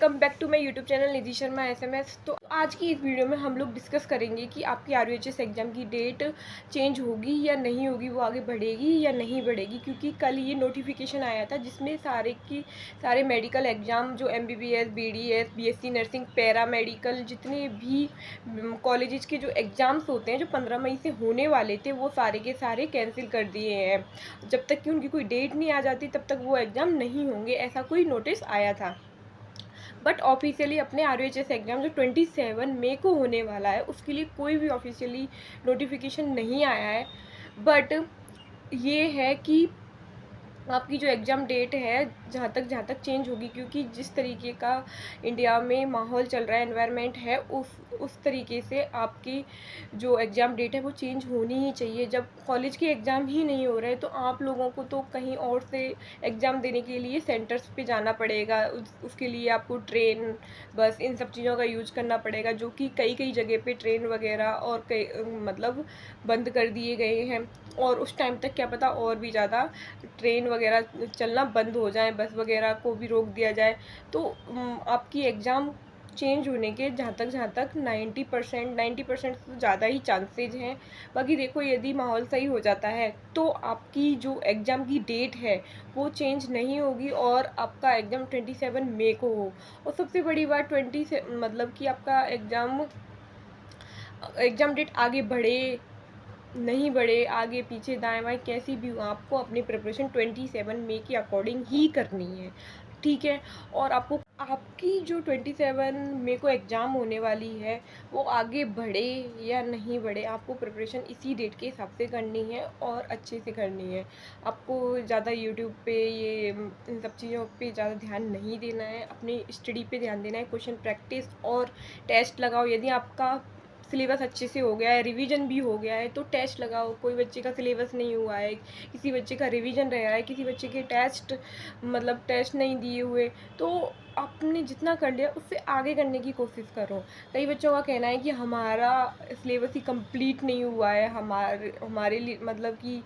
Welcome back to my YouTube channel Nidhi Sharma SMS. तो आज की इस वीडियो में हम लोग डिस्कस करेंगे कि आपकी आरयूएचएस एग्ज़ाम की डेट चेंज होगी या नहीं होगी, वो आगे बढ़ेगी या नहीं बढ़ेगी। क्योंकि कल ये नोटिफिकेशन आया था जिसमें सारे मेडिकल एग्ज़ाम जो MBBS, BDS, BSc nursing, para medical, जितने भी कॉलेजेस के जो एग्ज़ाम्स होते हैं जो 15 मई से होने वाले थे, वो सारे के सारे कैंसिल कर दिए हैं। जब तक कि उनकी कोई डेट नहीं आ जाती तब तक वो एग्ज़ाम नहीं होंगे, ऐसा कोई नोटिस आया था। बट ऑफिशियली अपने आरयूएचएस एग्ज़ाम जो 27 मई को होने वाला है उसके लिए कोई भी ऑफिशियली नोटिफिकेशन नहीं आया है। बट ये है कि आपकी जो एग्ज़ाम डेट है जहाँ तक चेंज होगी, क्योंकि जिस तरीके का इंडिया में माहौल चल रहा है, एनवायरनमेंट है, उस तरीके से आपकी जो एग्ज़ाम डेट है वो चेंज होनी ही चाहिए। जब कॉलेज के एग्ज़ाम ही नहीं हो रहे तो आप लोगों को तो कहीं और से एग्ज़ाम देने के लिए सेंटर्स पे जाना पड़ेगा। उसके लिए आपको ट्रेन, बस, इन सब चीज़ों का यूज करना पड़ेगा, जो कि कई जगह पे ट्रेन वगैरह और कई मतलब बंद कर दिए गए हैं। और उस टाइम तक क्या पता और भी ज़्यादा ट्रेन वगैरह चलना बंद हो जाए, बस वगैरह को भी रोक दिया जाए। तो आपकी एग्ज़ाम चेंज होने के जहाँ तक 90% से ज़्यादा ही चांसेज हैं। बाकी देखो, यदि माहौल सही हो जाता है तो आपकी जो एग्ज़ाम की डेट है वो चेंज नहीं होगी और आपका एग्ज़ाम 27 मई को हो। और सबसे बड़ी बात 20 से मतलब कि आपका एग्ज़ाम डेट आगे बढ़े नहीं बढ़े, आगे पीछे दाएं बाएं कैसी भी हो, आपको अपनी प्रिपरेशन 27 मई के अकॉर्डिंग ही करनी है, ठीक है। और आपकी जो 27 मई को एग्ज़ाम होने वाली है वो आगे बढ़े या नहीं बढ़े, आपको प्रिपरेशन इसी डेट के हिसाब से करनी है और अच्छे से करनी है। आपको ज़्यादा यूट्यूब पे इन सब चीज़ों पे ज़्यादा ध्यान नहीं देना है, अपनी स्टडी पे ध्यान देना है। क्वेश्चन प्रैक्टिस और टेस्ट लगाओ। यदि आपका सिलेबस अच्छे से हो गया है, रिवीजन भी हो गया है, तो टेस्ट लगाओ। कोई बच्चे का सिलेबस नहीं हुआ है, किसी बच्चे का रिवीजन रह रहा है, किसी बच्चे के टेस्ट नहीं दिए हुए, तो आपने जितना कर लिया उससे आगे करने की कोशिश करो। कई बच्चों का कहना है कि हमारा सिलेबस ही कंप्लीट नहीं हुआ है, हमारे लिए मतलब कि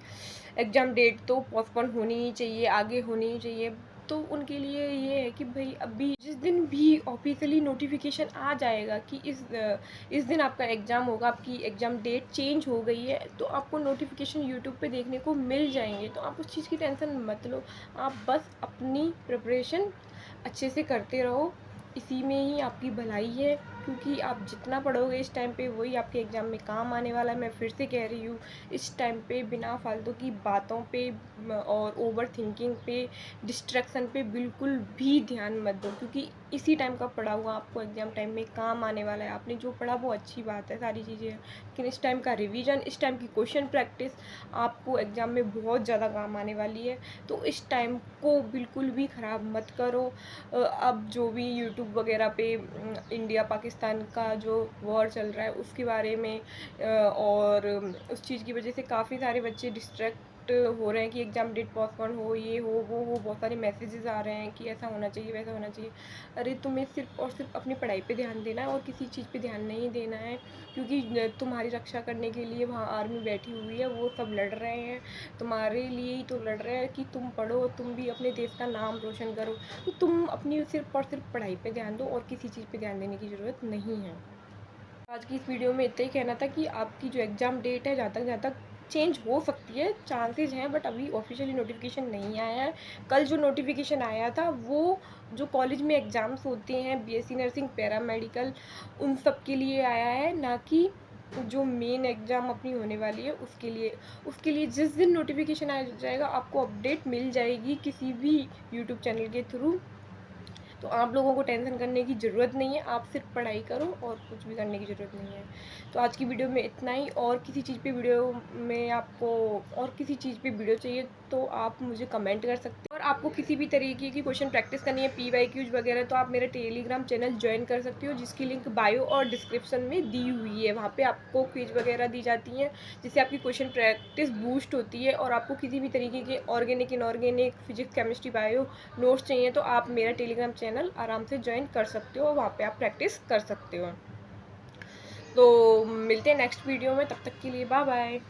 एग्ज़ाम डेट तो पोस्टपोन होनी ही चाहिए, आगे होनी ही चाहिए। तो उनके लिए ये है कि भाई अभी जिस दिन भी ऑफिशियली नोटिफिकेशन आ जाएगा कि इस दिन आपका एग्ज़ाम होगा, आपकी एग्ज़ाम डेट चेंज हो गई है, तो आपको नोटिफिकेशन यूट्यूब पे देखने को मिल जाएंगे। तो आप उस चीज़ की टेंशन मत लो, आप बस अपनी प्रिपरेशन अच्छे से करते रहो, इसी में ही आपकी भलाई है। क्योंकि आप जितना पढ़ोगे इस टाइम पे वही आपके एग्ज़ाम में काम आने वाला है। मैं फिर से कह रही हूँ, इस टाइम पे बिना फालतू की बातों पे और ओवर थिंकिंग पे, डिस्ट्रैक्शन पे बिल्कुल भी ध्यान मत दो, क्योंकि इसी टाइम का पढ़ा हुआ आपको एग्ज़ाम टाइम में काम आने वाला है। आपने जो पढ़ा वो अच्छी बात है, सारी चीज़ें हैं, लेकिन इस टाइम का रिवीजन, इस टाइम की क्वेश्चन प्रैक्टिस आपको एग्ज़ाम में बहुत ज़्यादा काम आने वाली है। तो इस टाइम को बिल्कुल भी ख़राब मत करो। अब जो भी यूट्यूब वगैरह पे इंडिया पाकिस्तान का जो वॉर चल रहा है उसके बारे में और उस चीज़ की वजह से काफ़ी सारे बच्चे डिस्ट्रैक्ट हो रहे हैं कि एग्ज़ाम डेट पोस्टपोन हो, ये हो वो हो। बहुत सारे मैसेजेस आ रहे हैं कि ऐसा होना चाहिए, वैसा होना चाहिए। अरे तुम्हें सिर्फ और सिर्फ अपनी पढ़ाई पे ध्यान देना है और किसी चीज़ पे ध्यान नहीं देना है, क्योंकि तुम्हारी रक्षा करने के लिए वहाँ आर्मी बैठी हुई है, वो सब लड़ रहे हैं, तुम्हारे लिए ही तो लड़ रहे हैं कि तुम पढ़ो, तुम भी अपने देश का नाम रोशन करो। तो तुम अपनी सिर्फ और सिर्फ पढ़ाई पे ध्यान दो और किसी चीज़ पे ध्यान देने की ज़रूरत नहीं है। आज की इस वीडियो में इतना ही कहना था कि आपकी जो एग्ज़ाम डेट है जहाँ तक चेंज हो सकती है, चांसेस हैं, बट अभी ऑफिशियली नोटिफिकेशन नहीं आया है। कल जो नोटिफिकेशन आया था वो जो कॉलेज में एग्ज़ाम्स होते हैं, बीएससी नर्सिंग, पैरा मेडिकल, उन सब के लिए आया है, ना कि जो मेन एग्ज़ाम अपनी होने वाली है उसके लिए जिस दिन नोटिफिकेशन आ जाएगा आपको अपडेट मिल जाएगी किसी भी यूट्यूब चैनल के थ्रू। तो आप लोगों को टेंशन करने की ज़रूरत नहीं है, आप सिर्फ पढ़ाई करो और कुछ भी करने की ज़रूरत नहीं है। तो आज की वीडियो में इतना ही। और किसी चीज़ पे वीडियो में आपको और किसी चीज़ पे वीडियो चाहिए तो आप मुझे कमेंट कर सकते हैं। और आपको किसी भी तरीके की क्वेश्चन प्रैक्टिस करनी है, PYQs वगैरह, तो आप मेरा टेलीग्राम चैनल ज्वाइन कर सकते हो, जिसकी लिंक बायो और डिस्क्रिप्शन में दी हुई है। वहाँ पे आपको क्विज वगैरह दी जाती हैं जिससे आपकी क्वेश्चन प्रैक्टिस बूस्ट होती है। और आपको किसी भी तरीके के organic, inorganic, physics, chemistry, bio notes चाहिए तो आप मेरा टेलीग्राम चैनल आराम से ज्वाइन कर सकते हो, वहाँ पे आप प्रैक्टिस कर सकते हो। तो मिलते हैं नेक्स्ट वीडियो में, तब तक के लिए बाय बाय।